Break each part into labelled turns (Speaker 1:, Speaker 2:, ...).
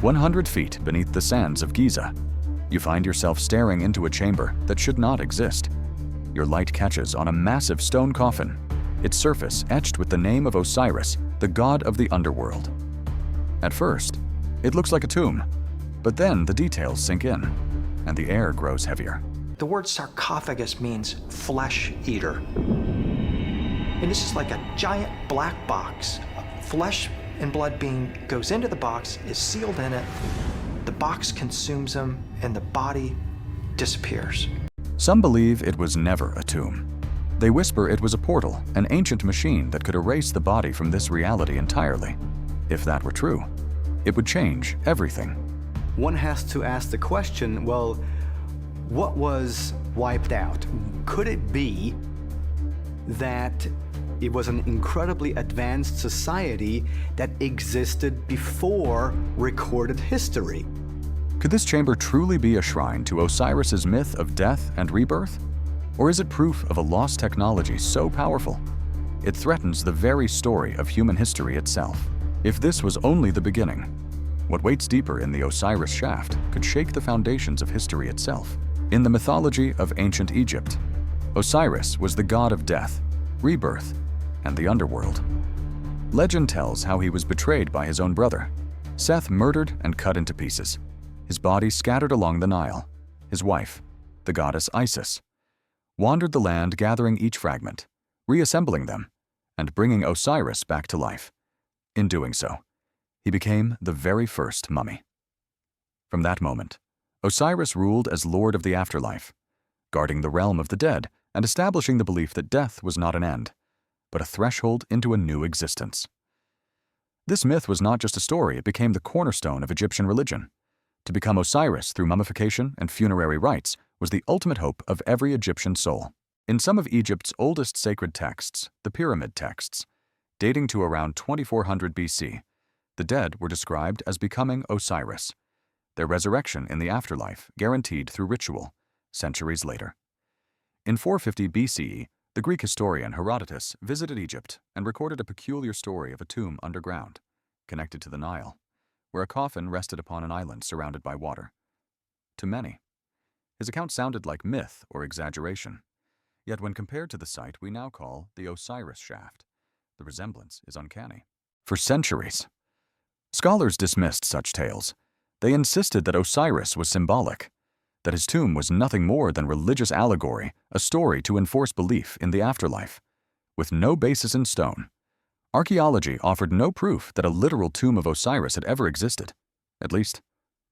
Speaker 1: 100 feet beneath the sands of Giza, you find yourself staring into a chamber that should not exist. Your light catches on a massive stone coffin, its surface etched with the name of Osiris, the god of the underworld. At first, it looks like a tomb, but then the details sink in, and the air grows heavier.
Speaker 2: The word sarcophagus means flesh eater. And this is like a giant black box. Flesh and blood being goes into the box, is sealed in it. The box consumes them, and the body disappears.
Speaker 1: Some believe it was never a tomb. They whisper it was a portal, an ancient machine that could erase the body from this reality entirely. If that were true, it would change everything.
Speaker 3: One has to ask the question, well, what was wiped out? Could it be that it was an incredibly advanced society that existed before recorded history?
Speaker 1: Could this chamber truly be a shrine to Osiris's myth of death and rebirth? Or is it proof of a lost technology so powerful it threatens the very story of human history itself? If this was only the beginning, what waits deeper in the Osiris shaft could shake the foundations of history itself. In the mythology of ancient Egypt, Osiris was the god of death, rebirth, and the underworld. Legend tells how he was betrayed by his own brother, Seth, murdered and cut into pieces, his body scattered along the Nile. His wife, the goddess Isis, wandered the land gathering each fragment, reassembling them, and bringing Osiris back to life. In doing so, he became the very first mummy. From that moment, Osiris ruled as lord of the afterlife, guarding the realm of the dead and establishing the belief that death was not an end, but a threshold into a new existence. This myth was not just a story, it became the cornerstone of Egyptian religion. To become Osiris through mummification and funerary rites was the ultimate hope of every Egyptian soul. In some of Egypt's oldest sacred texts, the pyramid texts, dating to around 2400 BC, the dead were described as becoming Osiris, their resurrection in the afterlife guaranteed through ritual, centuries later. In 450 BCE, the Greek historian Herodotus visited Egypt and recorded a peculiar story of a tomb underground, connected to the Nile, where a coffin rested upon an island surrounded by water. To many, his account sounded like myth or exaggeration, yet when compared to the site we now call the Osiris shaft, the resemblance is uncanny. For centuries, scholars dismissed such tales. They insisted that Osiris was symbolic, that his tomb was nothing more than religious allegory, a story to enforce belief in the afterlife. With no basis in stone, archaeology offered no proof that a literal tomb of Osiris had ever existed, at least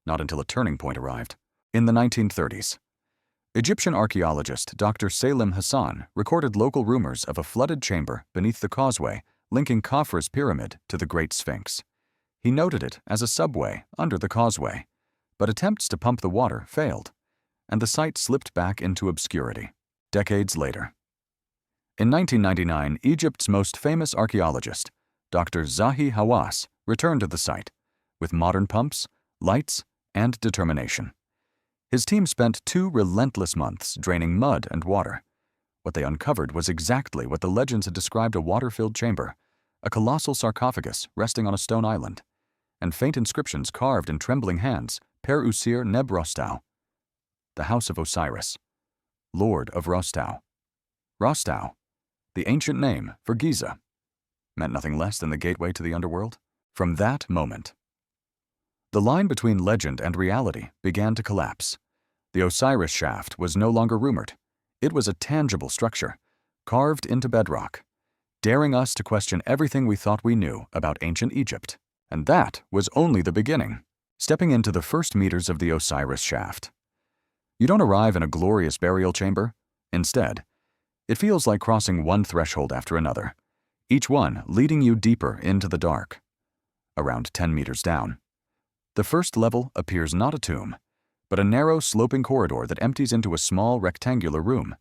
Speaker 1: not until a turning point arrived. In the 1930s, Egyptian archaeologist Dr. Salim Hassan recorded local rumors of a flooded chamber beneath the causeway linking Khafre's pyramid to the Great Sphinx. He noted it as a subway under the causeway, but attempts to pump the water failed, and the site slipped back into obscurity. Decades later, in 1999, Egypt's most famous archaeologist, Dr. Zahi Hawass, returned to the site with modern pumps, lights, and determination. His team spent 2 relentless months draining mud and water. What they uncovered was exactly what the legends had described: a water-filled chamber, a colossal sarcophagus resting on a stone island, and faint inscriptions carved in trembling hands: Per Usir Neb Rostau, the house of Osiris, Lord of Rostau. Rostau, the ancient name for Giza, meant nothing less than the gateway to the underworld. From that moment, the line between legend and reality began to collapse. The Osiris shaft was no longer rumored. It was a tangible structure, carved into bedrock, daring us to question everything we thought we knew about ancient Egypt. And that was only the beginning. Stepping into the first meters of the Osiris shaft, you don't arrive in a glorious burial chamber. Instead, it feels like crossing one threshold after another, each one leading you deeper into the dark. Around 10 meters down, the first level appears not a tomb, but a narrow, sloping corridor that empties into a small, rectangular room.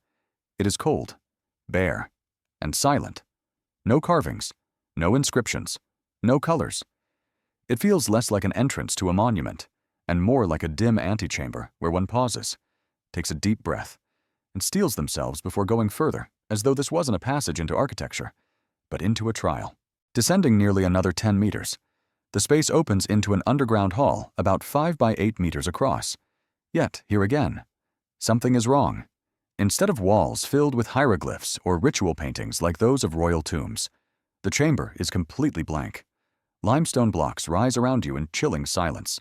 Speaker 1: It is cold, bare, and silent. No carvings, no inscriptions, no colors. It feels less like an entrance to a monument, and more like a dim antechamber where one pauses, takes a deep breath, and steels themselves before going further, as though this wasn't a passage into architecture, but into a trial. Descending nearly another 10 meters, The space opens into an underground hall about 5 by 8 meters across. Yet, here again, something is wrong. Instead of walls filled with hieroglyphs or ritual paintings like those of royal tombs, the chamber is completely blank. Limestone blocks rise around you in chilling silence,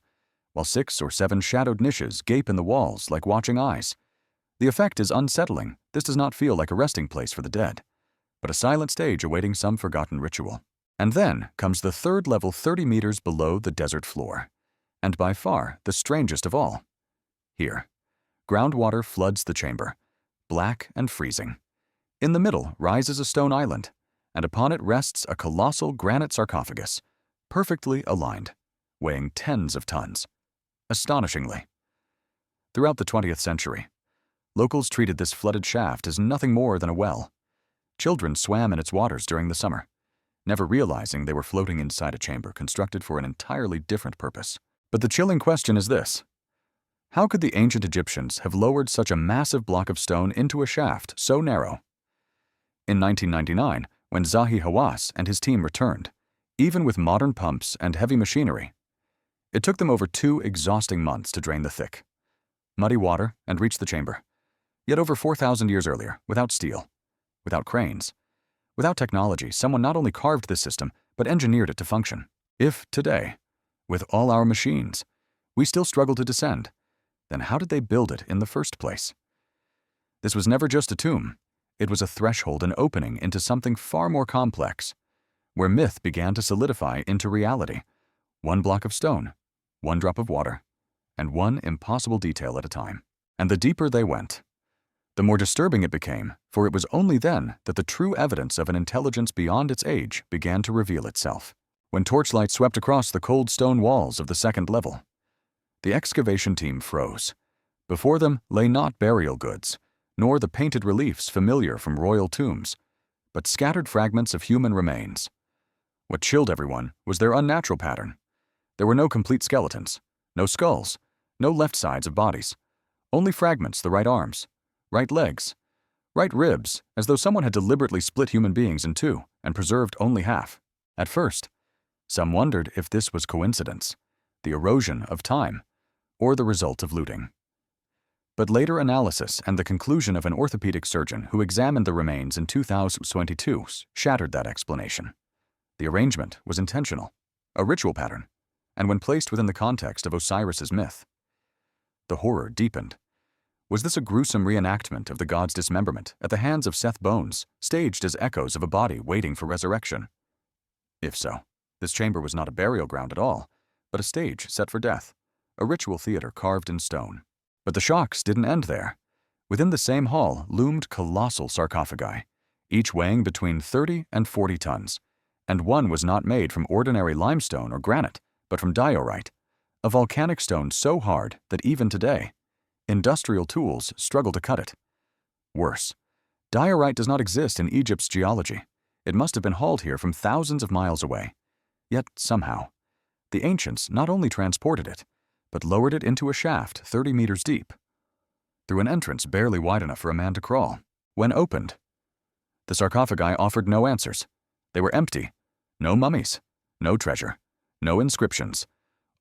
Speaker 1: while 6 or 7 shadowed niches gape in the walls like watching eyes. The effect is unsettling. This does not feel like a resting place for the dead, but a silent stage awaiting some forgotten ritual. And then comes the third level 30 meters below the desert floor, and by far the strangest of all. Here, groundwater floods the chamber, black and freezing. In the middle rises a stone island, and upon it rests a colossal granite sarcophagus, perfectly aligned, weighing tens of tons. Astonishingly. Throughout the 20th century, locals treated this flooded shaft as nothing more than a well. Children swam in its waters during the summer, never realizing they were floating inside a chamber constructed for an entirely different purpose. But the chilling question is this: how could the ancient Egyptians have lowered such a massive block of stone into a shaft so narrow? In 1999, when Zahi Hawass and his team returned, even with modern pumps and heavy machinery, it took them over 2 exhausting months to drain the thick, muddy water and reach the chamber. Yet over 4,000 years earlier, without steel, without cranes, without technology, someone not only carved this system, but engineered it to function. If today, with all our machines, we still struggle to descend, then how did they build it in the first place? This was never just a tomb. It was a threshold, an opening into something far more complex, where myth began to solidify into reality. 1 block of stone, 1 drop of water, and 1 impossible detail at a time. And the deeper they went, the more disturbing it became, for it was only then that the true evidence of an intelligence beyond its age began to reveal itself. When torchlight swept across the cold stone walls of the second level, the excavation team froze. Before them lay not burial goods, nor the painted reliefs familiar from royal tombs, but scattered fragments of human remains. What chilled everyone was their unnatural pattern. There were no complete skeletons, no skulls, no left sides of bodies, only fragments: the right arms, right legs, right ribs, as though someone had deliberately split human beings in 2 and preserved only half. At first, some wondered if this was coincidence, the erosion of time, or the result of looting. But later analysis and the conclusion of an orthopedic surgeon who examined the remains in 2022 shattered that explanation. The arrangement was intentional, a ritual pattern, and when placed within the context of Osiris's myth, the horror deepened. Was this a gruesome reenactment of the god's dismemberment at the hands of Seth bones, staged as echoes of a body waiting for resurrection? If so, this chamber was not a burial ground at all, but a stage set for death, a ritual theater carved in stone. But the shocks didn't end there. Within the same hall loomed colossal sarcophagi, each weighing between 30 and 40 tons, and one was not made from ordinary limestone or granite, but from diorite, a volcanic stone so hard that even today, industrial tools struggle to cut it. Worse, diorite does not exist in Egypt's geology. It must have been hauled here from thousands of miles away. Yet somehow, the ancients not only transported it, but lowered it into a shaft 30 meters deep, through an entrance barely wide enough for a man to crawl. When opened, the sarcophagi offered no answers. They were empty. No mummies, no treasure, no inscriptions.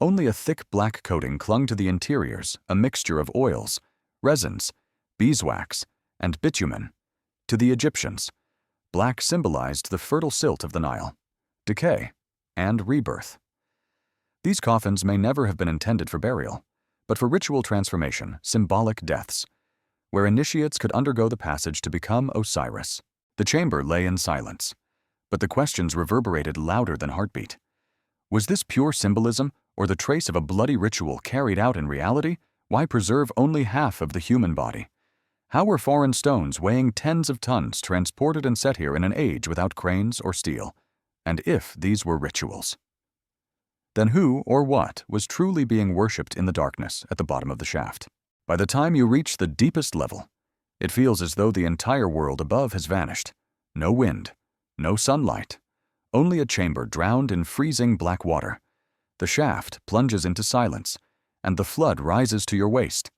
Speaker 1: Only a thick black coating clung to the interiors, a mixture of oils, resins, beeswax, and bitumen. To the Egyptians, black symbolized the fertile silt of the Nile, decay, and rebirth. These coffins may never have been intended for burial, but for ritual transformation, symbolic deaths, where initiates could undergo the passage to become Osiris. The chamber lay in silence, but the questions reverberated louder than heartbeat. Was this pure symbolism, or the trace of a bloody ritual carried out in reality? Why preserve only half of the human body? How were foreign stones weighing tens of tons transported and set here in an age without cranes or steel? And if these were rituals, then who or what was truly being worshipped in the darkness at the bottom of the shaft? By the time you reach the deepest level, it feels as though the entire world above has vanished. No wind, no sunlight, only a chamber drowned in freezing black water. The shaft plunges into silence, and the flood rises to your waist.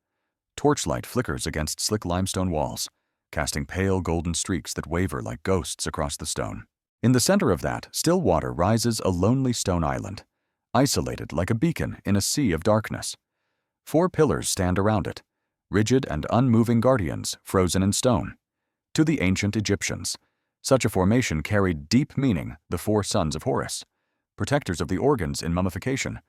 Speaker 1: Torchlight flickers against slick limestone walls, casting pale golden streaks that waver like ghosts across the stone. In the center of that still water rises a lonely stone island, isolated like a beacon in a sea of darkness. 4 pillars stand around it, rigid and unmoving guardians frozen in stone. To the ancient Egyptians, such a formation carried deep meaning, the 4 sons of Horus, protectors of the organs in mummification,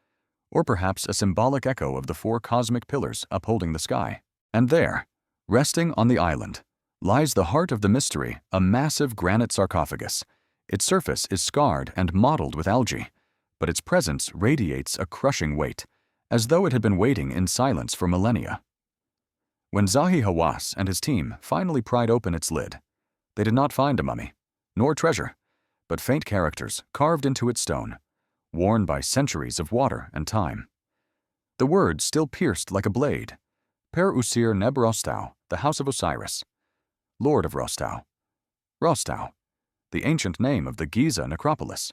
Speaker 1: or perhaps a symbolic echo of the 4 cosmic pillars upholding the sky. And there, resting on the island, lies the heart of the mystery, a massive granite sarcophagus. Its surface is scarred and mottled with algae, but its presence radiates a crushing weight, as though it had been waiting in silence for millennia. When Zahi Hawass and his team finally pried open its lid, they did not find a mummy, nor treasure, but faint characters carved into its stone, worn by centuries of water and time. The words still pierced like a blade: Per Usir Neb Rostau, the house of Osiris, Lord of Rostau. Rostau, the ancient name of the Giza necropolis,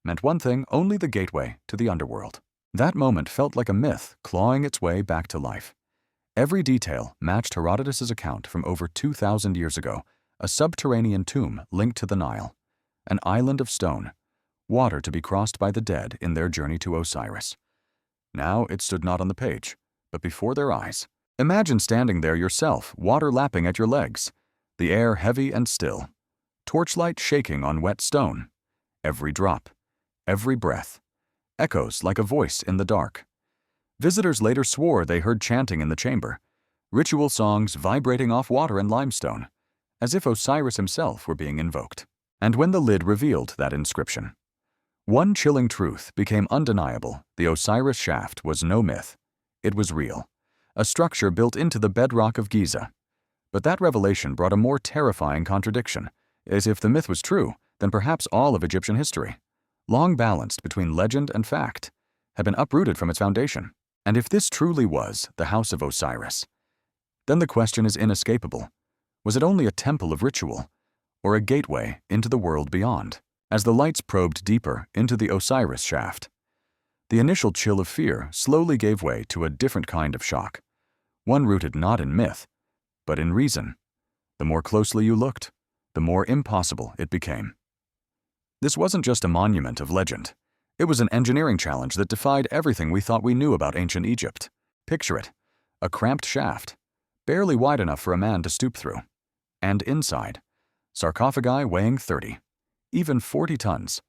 Speaker 1: meant one thing: only the gateway to the underworld. That moment felt like a myth clawing its way back to life. Every detail matched Herodotus's account from over 2,000 years ago: a subterranean tomb linked to the Nile, an island of stone, water to be crossed by the dead in their journey to Osiris. Now it stood not on the page, but before their eyes. Imagine standing there yourself, water lapping at your legs, the air heavy and still, torchlight shaking on wet stone. Every drop, every breath, echoes like a voice in the dark. Visitors later swore they heard chanting in the chamber, ritual songs vibrating off water and limestone, as if Osiris himself were being invoked. And when the lid revealed that inscription, one chilling truth became undeniable: the Osiris shaft was no myth. It was real, a structure built into the bedrock of Giza. But that revelation brought a more terrifying contradiction. As if the myth was true, then perhaps all of Egyptian history, long balanced between legend and fact, had been uprooted from its foundation. And if this truly was the house of Osiris, then the question is inescapable: was it only a temple of ritual, or a gateway into the world beyond? As the lights probed deeper into the Osiris shaft, the initial chill of fear slowly gave way to a different kind of shock, one rooted not in myth, but in reason. The more closely you looked, the more impossible it became. This wasn't just a monument of legend. It was an engineering challenge that defied everything we thought we knew about ancient Egypt. Picture it: a cramped shaft, barely wide enough for a man to stoop through. And inside, sarcophagi weighing 30, even 40 tons.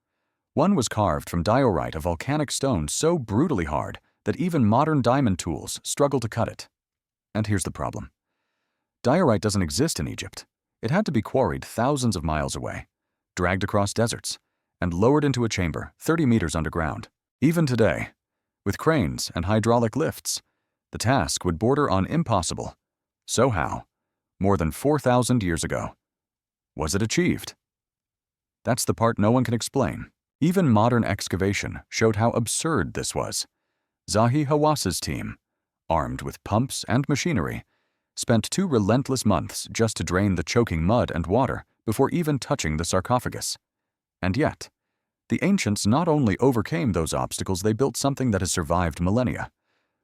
Speaker 1: One was carved from diorite, a volcanic stone so brutally hard that even modern diamond tools struggle to cut it. And here's the problem: diorite doesn't exist in Egypt. It had to be quarried thousands of miles away, dragged across deserts, and lowered into a chamber 30 meters underground. Even today, with cranes and hydraulic lifts, the task would border on impossible. So how, more than 4,000 years ago, was it achieved? That's the part no one can explain. Even modern excavation showed how absurd this was. Zahi Hawass's team, armed with pumps and machinery, spent 2 relentless months just to drain the choking mud and water before even touching the sarcophagus. And yet, the ancients not only overcame those obstacles, they built something that has survived millennia.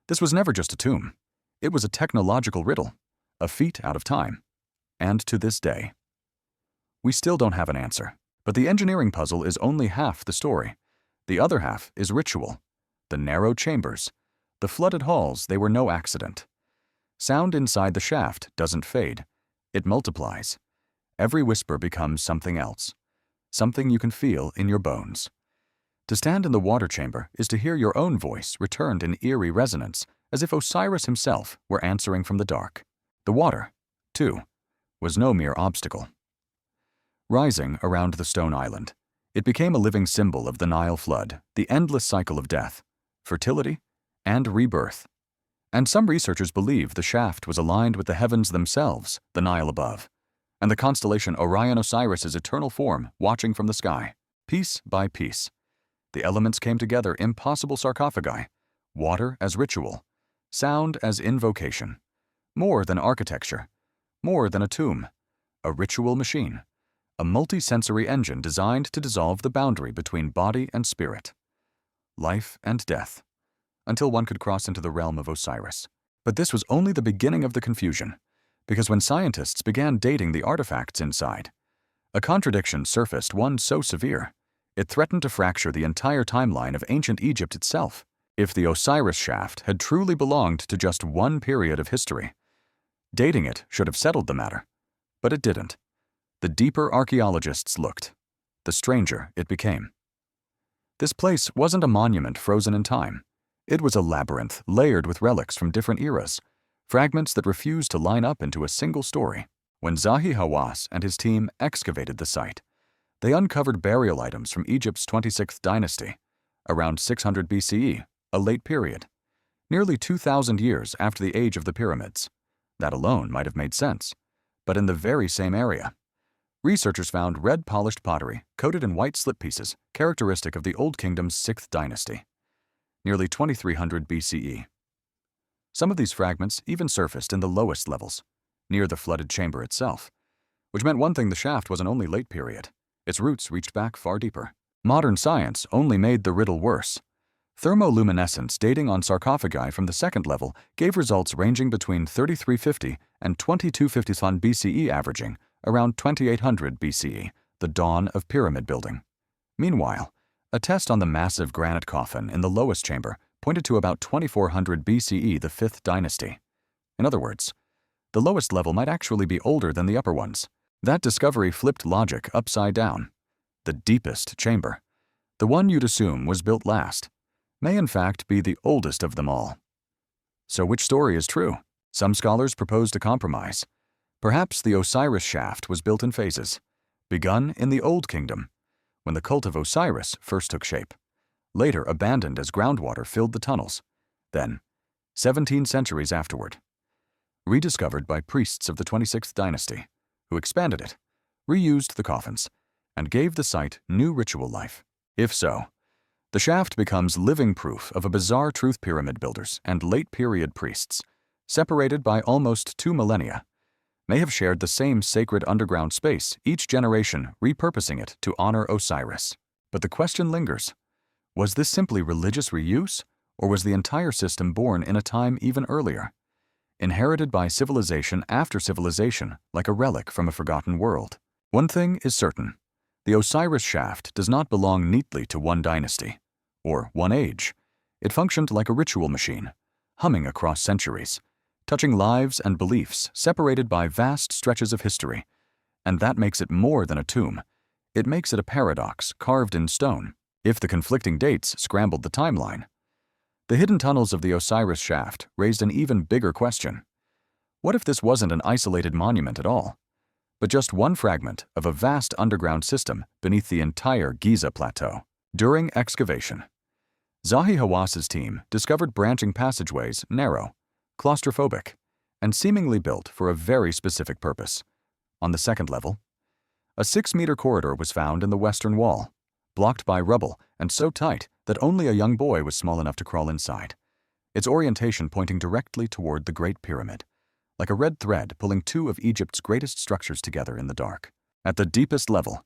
Speaker 1: This was never just a tomb. It was a technological riddle, a feat out of time. And to this day, we still don't have an answer. But the engineering puzzle is only half the story. The other half is ritual. The narrow chambers, the flooded halls, they were no accident. Sound inside the shaft doesn't fade. It multiplies. Every whisper becomes something else, something you can feel in your bones. To stand in the water chamber is to hear your own voice returned in eerie resonance, as if Osiris himself were answering from the dark. The water, too, was no mere obstacle. Rising around the stone island, it became a living symbol of the Nile flood, the endless cycle of death, fertility, and rebirth. And some researchers believe the shaft was aligned with the heavens themselves, the Nile above, and the constellation Orion Osiris's eternal form watching from the sky. Piece by piece, the elements came together: impossible sarcophagi, water as ritual, sound as invocation. More than architecture, more than a tomb, a ritual machine, a multi-sensory engine designed to dissolve the boundary between body and spirit, life and death, until one could cross into the realm of Osiris. But this was only the beginning of the confusion, because when scientists began dating the artifacts inside, a contradiction surfaced, one so severe It threatened to fracture the entire timeline of ancient Egypt itself. If the Osiris shaft had truly belonged to just one period of history, dating it should have settled the matter. But it didn't. The deeper archaeologists looked, the stranger it became. This place wasn't a monument frozen in time. It was a labyrinth layered with relics from different eras, fragments that refused to line up into a single story. When Zahi Hawass and his team excavated the site, they uncovered burial items from Egypt's 26th dynasty, around 600 BCE, a late period, nearly 2,000 years after the age of the pyramids. That alone might have made sense, but in the very same area, researchers found red polished pottery coated in white slip pieces, characteristic of the Old Kingdom's 6th dynasty, nearly 2300 BCE. Some of these fragments even surfaced in the lowest levels, near the flooded chamber itself, which meant one thing: the shaft wasn't only late period. Its roots reached back far deeper. Modern science only made the riddle worse. Thermoluminescence dating on sarcophagi from the second level gave results ranging between 3350 and 2251 BCE, averaging around 2800 BCE, the dawn of pyramid building. Meanwhile, a test on the massive granite coffin in the lowest chamber pointed to about 2400 BCE, the 5th dynasty. In other words, the lowest level might actually be older than the upper ones. That discovery flipped logic upside down. The deepest chamber, the one you'd assume was built last, may in fact be the oldest of them all. So which story is true? Some scholars proposed a compromise. Perhaps the Osiris shaft was built in phases, begun in the Old Kingdom, when the cult of Osiris first took shape, later abandoned as groundwater filled the tunnels, then, 17 centuries afterward, rediscovered by priests of the 26th dynasty, who expanded it, reused the coffins, and gave the site new ritual life. If so, the shaft becomes living proof of a bizarre truth: pyramid builders and late-period priests, separated by almost 2 millennia, may have shared the same sacred underground space, each generation repurposing it to honor Osiris. But the question lingers: was this simply religious reuse, or was the entire system born in a time even earlier, inherited by civilization after civilization like a relic from a forgotten world? One thing is certain: the Osiris shaft does not belong neatly to one dynasty or one age. It functioned like a ritual machine, humming across centuries, touching lives and beliefs separated by vast stretches of history. And that makes it more than a tomb. It makes it a paradox carved in stone. If the conflicting dates scrambled the timeline, the hidden tunnels of the Osiris shaft raised an even bigger question. What if this wasn't an isolated monument at all, but just one fragment of a vast underground system beneath the entire Giza plateau? During excavation, Zahi Hawass's team discovered branching passageways, narrow, claustrophobic, and seemingly built for a very specific purpose. On the second level, a 6-meter corridor was found in the western wall, blocked by rubble and so tight that only a young boy was small enough to crawl inside, its orientation pointing directly toward the Great Pyramid, like a red thread pulling two of Egypt's greatest structures together in the dark. At the deepest level,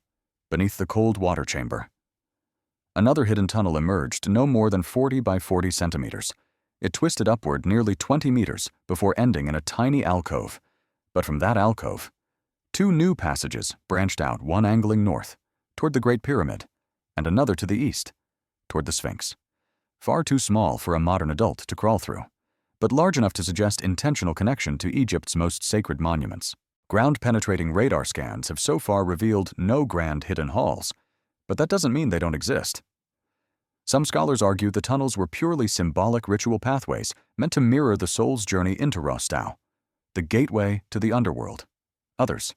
Speaker 1: beneath the cold water chamber, another hidden tunnel emerged no more than 40 by 40 centimeters. It twisted upward nearly 20 meters before ending in a tiny alcove. But from that alcove, 2 new passages branched out, one angling north, toward the Great Pyramid, and another to the east, toward the Sphinx. Far too small for a modern adult to crawl through, but large enough to suggest intentional connection to Egypt's most sacred monuments. Ground-penetrating radar scans have so far revealed no grand hidden halls, but that doesn't mean they don't exist. Some scholars argue the tunnels were purely symbolic ritual pathways meant to mirror the soul's journey into Rostau, the gateway to the underworld. Others,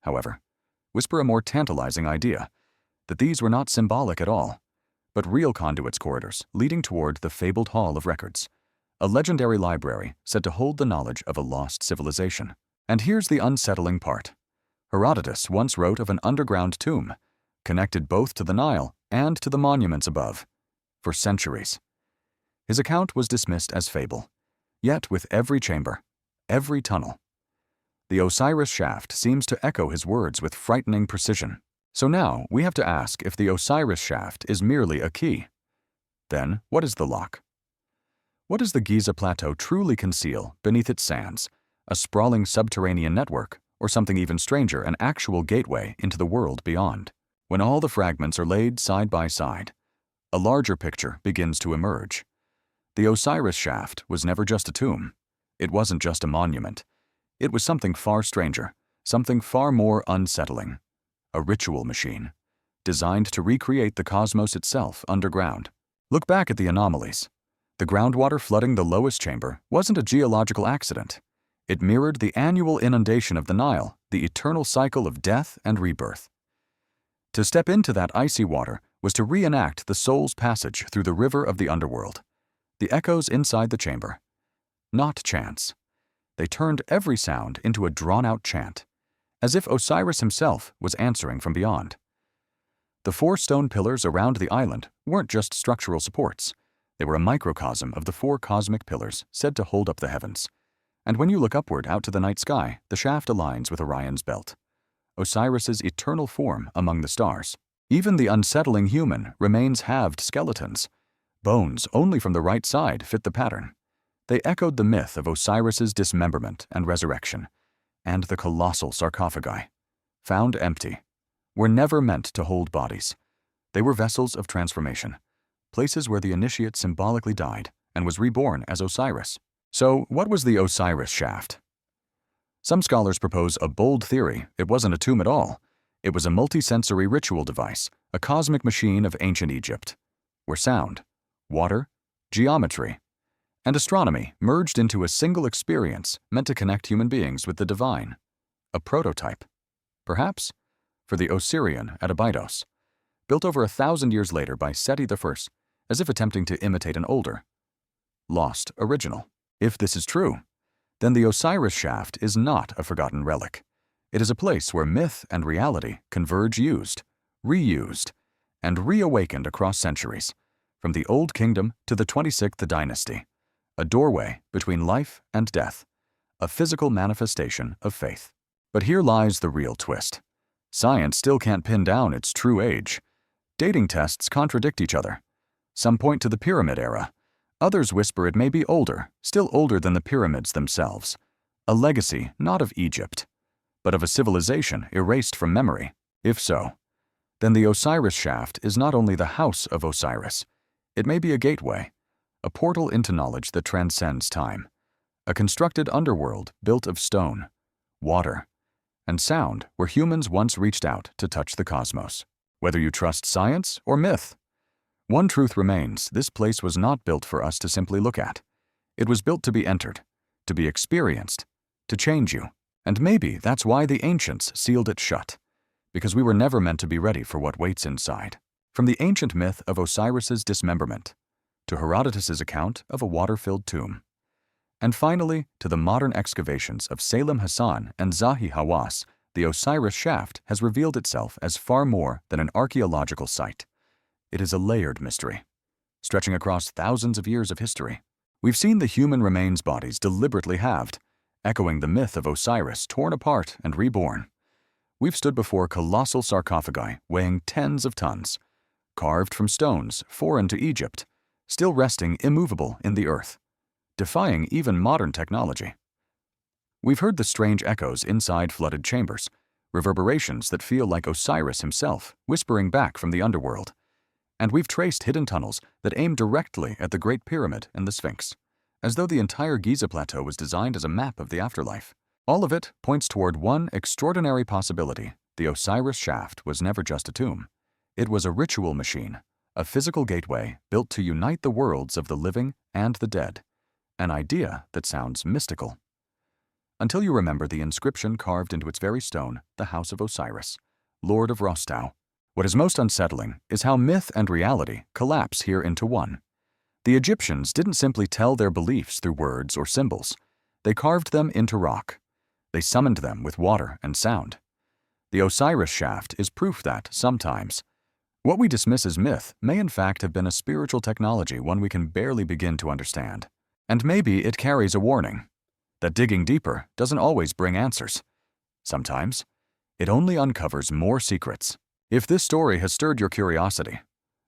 Speaker 1: however, whisper a more tantalizing idea, that these were not symbolic at all, but real conduits corridors leading toward the fabled Hall of Records, a legendary library said to hold the knowledge of a lost civilization. And here's the unsettling part. Herodotus once wrote of an underground tomb, connected both to the Nile and to the monuments above, for centuries. His account was dismissed as fable. Yet with every chamber, every tunnel, the Osiris shaft seems to echo his words with frightening precision. So now we have to ask if the Osiris shaft is merely a key. Then, what is the lock? What does the Giza plateau truly conceal beneath its sands? A sprawling subterranean network, or something even stranger, an actual gateway into the world beyond? When all the fragments are laid side by side, a larger picture begins to emerge. The Osiris shaft was never just a tomb. It wasn't just a monument. It was something far stranger, something far more unsettling. A ritual machine, designed to recreate the cosmos itself underground. Look back at the anomalies. The groundwater flooding the lowest chamber wasn't a geological accident. It mirrored the annual inundation of the Nile, the eternal cycle of death and rebirth. To step into that icy water was to reenact the soul's passage through the river of the underworld. The echoes inside the chamber. Not chance. They turned every sound into a drawn-out chant, as if Osiris himself was answering from beyond. The 4 stone pillars around the island weren't just structural supports. They were a microcosm of the 4 cosmic pillars said to hold up the heavens. And when you look upward out to the night sky, the shaft aligns with Orion's belt, Osiris's eternal form among the stars. Even the unsettling human remains halved skeletons. Bones only from the right side fit the pattern. They echoed the myth of Osiris's dismemberment and resurrection, and the colossal sarcophagi, found empty, were never meant to hold bodies. They were vessels of transformation, places where the initiate symbolically died and was reborn as Osiris. So, what was the Osiris shaft? Some scholars propose a bold theory: it wasn't a tomb at all. It was a multi-sensory ritual device, a cosmic machine of ancient Egypt, where sound, water, geometry, and astronomy merged into a single experience meant to connect human beings with the divine. A prototype, perhaps, for the Osirian at Abydos, built over 1,000 years later by Seti I, as if attempting to imitate an older, lost original. If this is true, then the Osiris shaft is not a forgotten relic. It is a place where myth and reality converge, used, reused, and reawakened across centuries, from the Old Kingdom to the 26th dynasty. A doorway between life and death, a physical manifestation of faith. But here lies the real twist. Science still can't pin down its true age. Dating tests contradict each other. Some point to the pyramid era. Others whisper it may be older, still older than the pyramids themselves. A legacy not of Egypt, but of a civilization erased from memory. If so, then the Osiris shaft is not only the house of Osiris. It may be a gateway, a portal into knowledge that transcends time, a constructed underworld built of stone, water, and sound where humans once reached out to touch the cosmos. Whether you trust science or myth, one truth remains: this place was not built for us to simply look at. It was built to be entered, to be experienced, to change you. And maybe that's why the ancients sealed it shut, because we were never meant to be ready for what waits inside. From the ancient myth of Osiris's dismemberment, to Herodotus's account of a water-filled tomb, and finally to the modern excavations of Salem Hassan and Zahi Hawass, the Osiris shaft has revealed itself as far more than an archaeological site. It is a layered mystery, stretching across thousands of years of history. We've seen the human remains bodies deliberately halved, echoing the myth of Osiris torn apart and reborn. We've stood before colossal sarcophagi weighing tens of tons, carved from stones foreign to Egypt, still resting immovable in the earth, defying even modern technology. We've heard the strange echoes inside flooded chambers, reverberations that feel like Osiris himself whispering back from the underworld. And we've traced hidden tunnels that aim directly at the Great Pyramid and the Sphinx, as though the entire Giza plateau was designed as a map of the afterlife. All of it points toward one extraordinary possibility: the Osiris shaft was never just a tomb. It was a ritual machine, a physical gateway built to unite the worlds of the living and the dead, an idea that sounds mystical. Until you remember the inscription carved into its very stone, the House of Osiris, Lord of Rostau. What is most unsettling is how myth and reality collapse here into one. The Egyptians didn't simply tell their beliefs through words or symbols. They carved them into rock. They summoned them with water and sound. The Osiris shaft is proof that, sometimes, what we dismiss as myth may in fact have been a spiritual technology, one we can barely begin to understand. And maybe it carries a warning, that digging deeper doesn't always bring answers. Sometimes, it only uncovers more secrets. If this story has stirred your curiosity,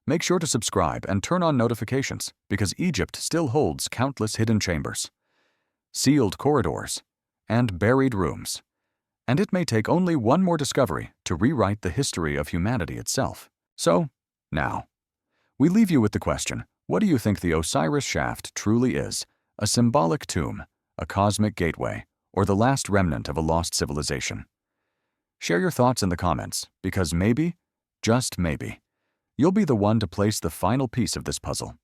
Speaker 1: make sure to subscribe and turn on notifications, because Egypt still holds countless hidden chambers, sealed corridors, and buried rooms. And it may take only one more discovery to to rewrite the history of humanity itself. So, now, we leave you with the question, what do you think the Osiris shaft truly is? A symbolic tomb, a cosmic gateway, or the last remnant of a lost civilization? Share your thoughts in the comments, because maybe, just maybe, you'll be the one to place the final piece of this puzzle.